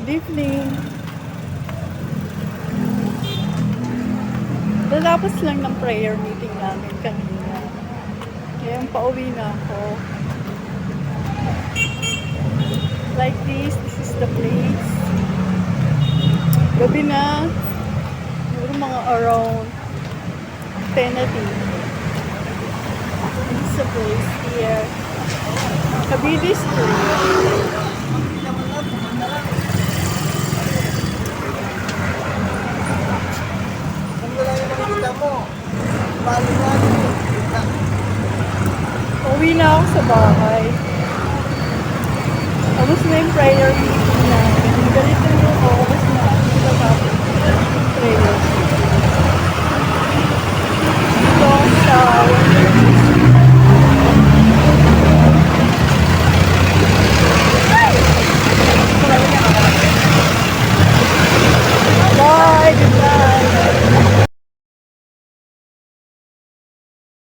Good evening. Natapos lang ng prayer meeting namin kanina. Ngayon pauwi na ako. Like this is the place. Gabi na. Siguro mga around 10 na din. This is the place here. Cavite Street. Uwi na ako sa bahay. Tapos na yung prayer meeting namin. Ganito yung oras na sinatapos yung prayer meeting. Dito sa